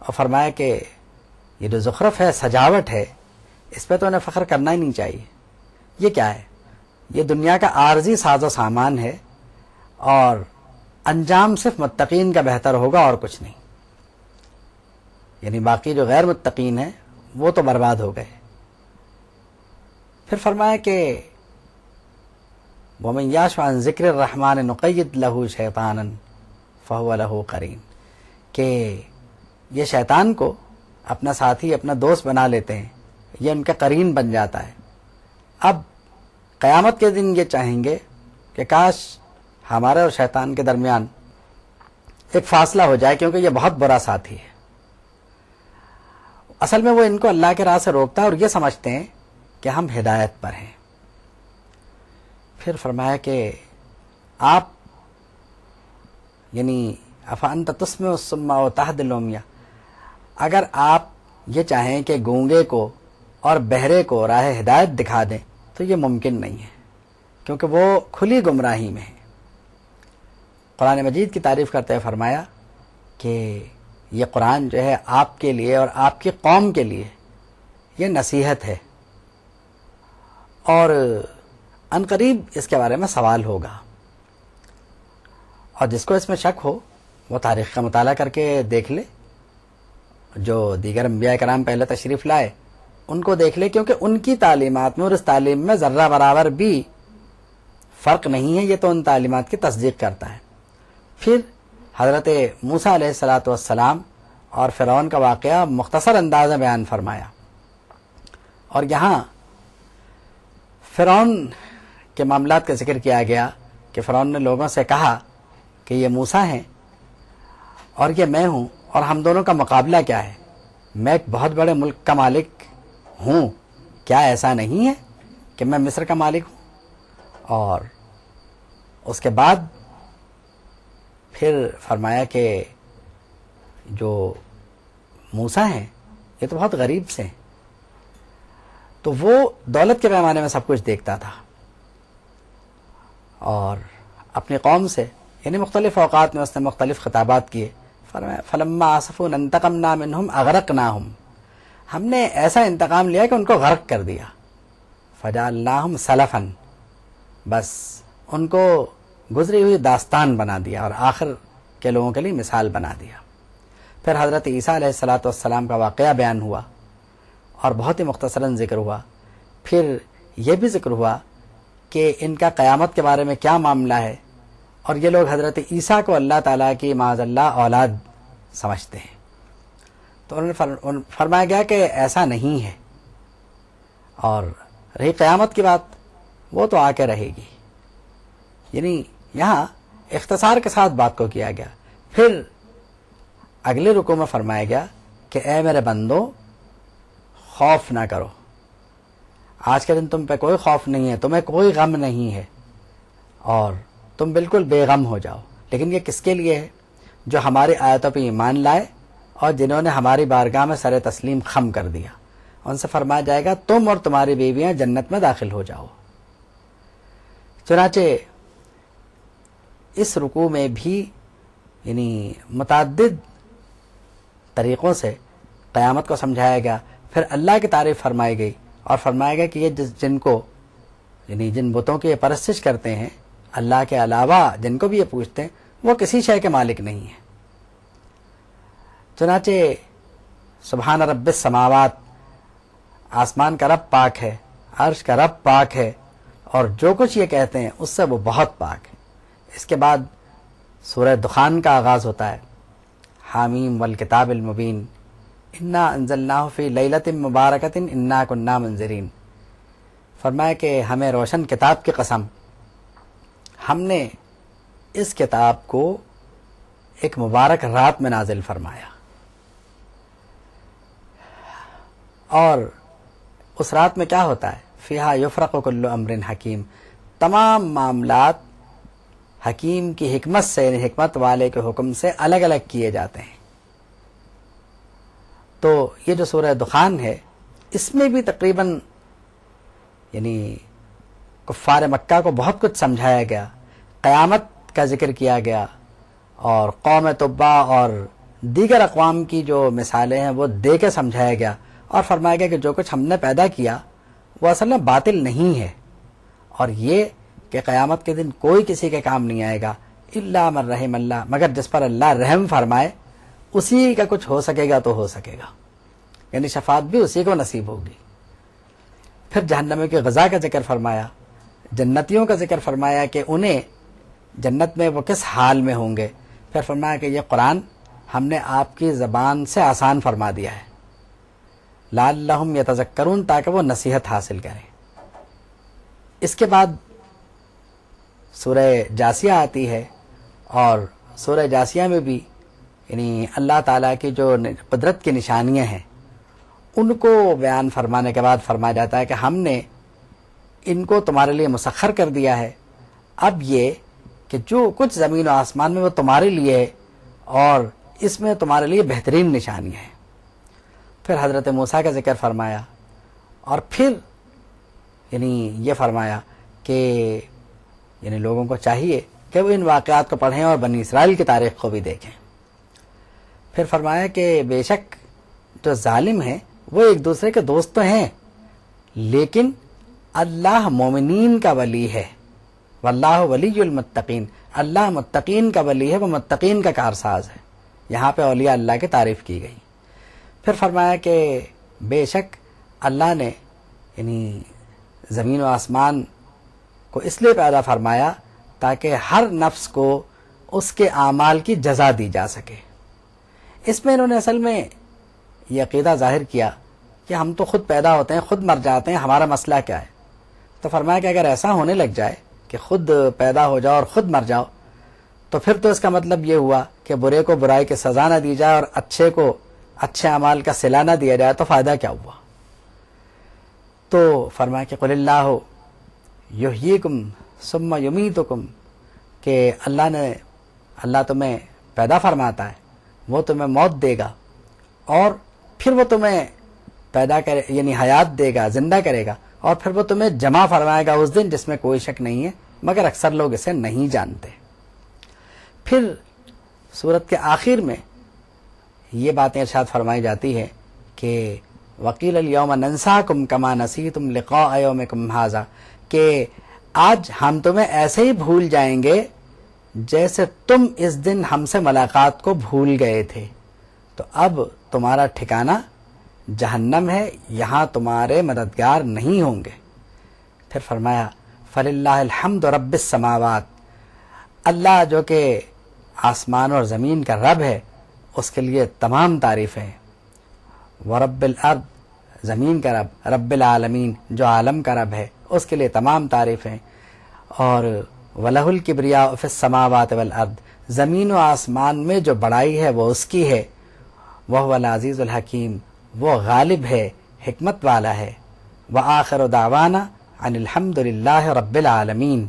اور فرمایا کہ یہ جو زخرف ہے، سجاوٹ ہے، اس پہ تو انہیں فخر کرنا ہی نہیں چاہیے. یہ کیا ہے؟ یہ دنیا کا عارضی ساز و سامان ہے، اور انجام صرف متقین کا بہتر ہوگا اور کچھ نہیں. یعنی باقی جو غیر متقین ہیں وہ تو برباد ہو گئے. پھر فرمایا کہ وَمَن يَعْشُ عَن ذِكْرِ الرَّحْمَٰنِ نُقَيِّضْ لَهُ شَيْطَانًا فَهُوَ لَهُ قَرِينٌ، کہ یہ شیطان کو اپنا ساتھی، اپنا دوست بنا لیتے ہیں، یہ ان کا قرین بن جاتا ہے. اب قیامت کے دن یہ چاہیں گے کہ کاش ہمارے اور شیطان کے درمیان ایک فاصلہ ہو جائے، کیونکہ یہ بہت برا ساتھی ہے. اصل میں وہ ان کو اللہ کے راہ سے روکتا ہے اور یہ سمجھتے ہیں کہ ہم ہدایت پر ہیں. پھر فرمایا کہ آپ یعنی افانت تسمع الصم وتهدي العمي، اگر آپ یہ چاہیں کہ گونگے کو اور بہرے کو راہ ہدایت دکھا دیں تو یہ ممکن نہیں ہے، کیونکہ وہ کھلی گمراہی میں ہے. قرآن مجید کی تعریف کرتے ہوئے فرمایا کہ یہ قرآن جو ہے آپ کے لیے اور آپ کی قوم کے لیے یہ نصیحت ہے، اور عنقریب اس کے بارے میں سوال ہوگا. اور جس کو اس میں شک ہو وہ تاریخ کا مطالعہ کر کے دیکھ لے، جو دیگر انبیاء کرام پہلے تشریف لائے ان کو دیکھ لے، کیونکہ ان کی تعلیمات میں اور اس تعلیم میں ذرہ برابر بھی فرق نہیں ہے. یہ تو ان تعلیمات کی تصدیق کرتا ہے. پھر حضرت موسیٰ علیہ الصلاۃ والسلام اور فرعون کا واقعہ مختصر انداز میں بیان فرمایا، اور یہاں فرعون کے معاملات کا ذکر کیا گیا کہ فرعون نے لوگوں سے کہا کہ یہ موسیٰ ہیں اور یہ میں ہوں، اور ہم دونوں کا مقابلہ کیا ہے؟ میں ایک بہت بڑے ملک کا مالک ہوں، کیا ایسا نہیں ہے کہ میں مصر کا مالک ہوں؟ اور اس کے بعد پھر فرمایا کہ جو موسیٰ ہیں یہ تو بہت غریب سے ہیں. تو وہ دولت کے پیمانے میں سب کچھ دیکھتا تھا، اور اپنی قوم سے یعنی مختلف اوقات میں اس نے مختلف خطابات کیے. فرمایا فَلَمَّا آسَفُونَا انتَقَمْنَا مِنْهُمْ أَغْرَقْنَاهُمْ، ہم نے ایسا انتقام لیا کہ ان کو غرق کر دیا. فَجَعَلْنَاهُمْ سَلَفًا، بس ان کو گزری ہوئی داستان بنا دیا اور آخر کے لوگوں کے لیے مثال بنا دیا. پھر حضرت عیسیٰ علیہ الصلاۃ والسلام کا واقعہ بیان ہوا اور بہت ہی مختصراً ذکر ہوا. پھر یہ بھی ذکر ہوا کہ ان کا قیامت کے بارے میں کیا معاملہ ہے، اور یہ لوگ حضرت عیسیٰ کو اللہ تعالیٰ کی معاذ اللہ اولاد سمجھتے ہیں. تو انہوں نے فرمایا گیا کہ ایسا نہیں ہے. اور رہی قیامت کی بات، وہ تو آ کے رہے گی. یعنی یہاں اختصار کے ساتھ بات کو کیا گیا. پھر اگلے رکوع میں فرمایا گیا کہ اے میرے بندو، خوف نہ کرو، آج کے دن تم پہ کوئی خوف نہیں ہے، تمہیں کوئی غم نہیں ہے، اور تم بالکل بے غم ہو جاؤ. لیکن یہ کس کے لیے ہے؟ جو ہماری آیتوں پہ ایمان لائے اور جنہوں نے ہماری بارگاہ میں سر تسلیم خم کر دیا. ان سے فرمایا جائے گا تم اور تمہاری بیویاں جنت میں داخل ہو جاؤ. چنانچہ اس رکوع میں بھی یعنی متعدد طریقوں سے قیامت کو سمجھایا گیا. پھر اللہ کی تعریف فرمائی گئی اور فرمایا گیا کہ یہ جن کو یعنی جن بتوں کی یہ پرستش کرتے ہیں اللہ کے علاوہ، جن کو بھی یہ پوچھتے ہیں، وہ کسی شے کے مالک نہیں ہیں. چنانچہ سبحان رب السماوات، آسمان کا رب پاک ہے، عرش کا رب پاک ہے، اور جو کچھ یہ کہتے ہیں اس سے وہ بہت پاک ہے. اس کے بعد سورہ دخان کا آغاز ہوتا ہے، حامیم والکتاب المبین انا انزلناہ فی لیلۃ مبارکۃ انا کنا منذرین. فرمایا کہ ہمیں روشن کتاب کی قسم، ہم نے اس کتاب کو ایک مبارک رات میں نازل فرمایا، اور اس رات میں کیا ہوتا ہے؟ فیہا یفرق کل امر حکیم، تمام معاملات حکیم کی حکمت سے، یعنی حکمت والے کے حکم سے الگ الگ کیے جاتے ہیں. تو یہ جو سورہ دخان ہے، اس میں بھی تقریباً یعنی کفار مکہ کو بہت کچھ سمجھایا گیا، قیامت کا ذکر کیا گیا، اور قوم تبع اور دیگر اقوام کی جو مثالیں ہیں وہ دے کے سمجھایا گیا اور فرمایا گیا کہ جو کچھ ہم نے پیدا کیا وہ اصل میں باطل نہیں ہے، اور یہ کہ قیامت کے دن کوئی کسی کے کام نہیں آئے گا الا من رحم اللہ، مگر جس پر اللہ رحم فرمائے اسی کا کچھ ہو سکے گا تو ہو سکے گا، یعنی شفاعت بھی اسی کو نصیب ہوگی۔ پھر جہنمیوں کی غذا کا ذکر فرمایا، جنتیوں کا ذکر فرمایا کہ انہیں جنت میں وہ کس حال میں ہوں گے۔ پھر فرمایا کہ یہ قرآن ہم نے آپ کی زبان سے آسان فرما دیا ہے، لعلہم یتذکرون، تاکہ وہ نصیحت حاصل کریں۔ اس کے بعد سورہ جاسیہ آتی ہے، اور سورہ جاسیہ میں بھی یعنی اللہ تعالیٰ کی جو قدرت کی نشانیاں ہیں ان کو بیان فرمانے کے بعد فرمایا جاتا ہے کہ ہم نے ان کو تمہارے لیے مسخر کر دیا ہے، اب یہ کہ جو کچھ زمین و آسمان میں وہ تمہارے لیے ہے، اور اس میں تمہارے لیے بہترین نشانیاں ہیں۔ پھر حضرت موسیٰ کا ذکر فرمایا، اور پھر یعنی یہ فرمایا کہ یعنی لوگوں کو چاہیے کہ وہ ان واقعات کو پڑھیں اور بنی اسرائیل کی تاریخ کو بھی دیکھیں۔ پھر فرمایا کہ بے شک جو ظالم ہیں وہ ایک دوسرے کے دوست تو ہیں، لیکن اللہ مومنین کا ولی ہے، واللہ ولی المتقین، اللہ متقین کا ولی ہے، وہ متقین کا کارساز ہے۔ یہاں پہ اولیاء اللہ کی تعریف کی گئی۔ پھر فرمایا کہ بے شک اللہ نے یعنی زمین و آسمان کو اس لیے پیدا فرمایا تاکہ ہر نفس کو اس کے اعمال کی جزا دی جا سکے۔ اس میں انہوں نے اصل میں یہ عقیدہ ظاہر کیا کہ ہم تو خود پیدا ہوتے ہیں، خود مر جاتے ہیں، ہمارا مسئلہ کیا ہے؟ تو فرمایا کہ اگر ایسا ہونے لگ جائے کہ خود پیدا ہو جاؤ اور خود مر جاؤ تو پھر تو اس کا مطلب یہ ہوا کہ برے کو برائی کی سزا نہ دی جائے اور اچھے کو اچھے اعمال کا صلہ نہ دیا جائے، تو فائدہ کیا ہوا؟ تو فرمایا کہ قل اللہ یحییکم ثم یمیتکم، کہ اللہ تمہیں پیدا فرماتا ہے، وہ تمہیں موت دے گا اور پھر وہ تمہیں پیدا کرے یعنی حیات دے گا، زندہ کرے گا، اور پھر وہ تمہیں جمع فرمائے گا اس دن جس میں کوئی شک نہیں ہے، مگر اکثر لوگ اسے نہیں جانتے۔ پھر سورت کے آخر میں یہ باتیں ارشاد فرمائی جاتی ہے کہ وقیل الیوم ننساکم کما نسیتم لقاء یومکم ھذا، کہ آج ہم تمہیں ایسے ہی بھول جائیں گے جیسے تم اس دن ہم سے ملاقات کو بھول گئے تھے، تو اب تمہارا ٹھکانہ جہنم ہے، یہاں تمہارے مددگار نہیں ہوں گے۔ پھر فرمایا فللہ الحمد رب السماوات، اللہ جو کہ آسمان اور زمین کا رب ہے اس کے لیے تمام تعریفیں، ورب الارض، زمین کا رب، رب العالمین جو عالم کا رب ہے اس کے لیے تمام تعریفیں، اور وَلَهُ الْكِبْرِيَاءُ فِي السَّمَاوَاتِ وَالْأَرْضِ، زمین و آسمان میں جو بڑائی ہے وہ اس کی ہے، وَهُوَ الْعَزِيزُ الْحَكِيمُ، وہ غالب ہے، حکمت والا ہے۔ وَآخِرُ دَعْوَانَا أَنِ الْحَمْدُ لِلَّهِ رَبِّ الْعَالَمِينَ۔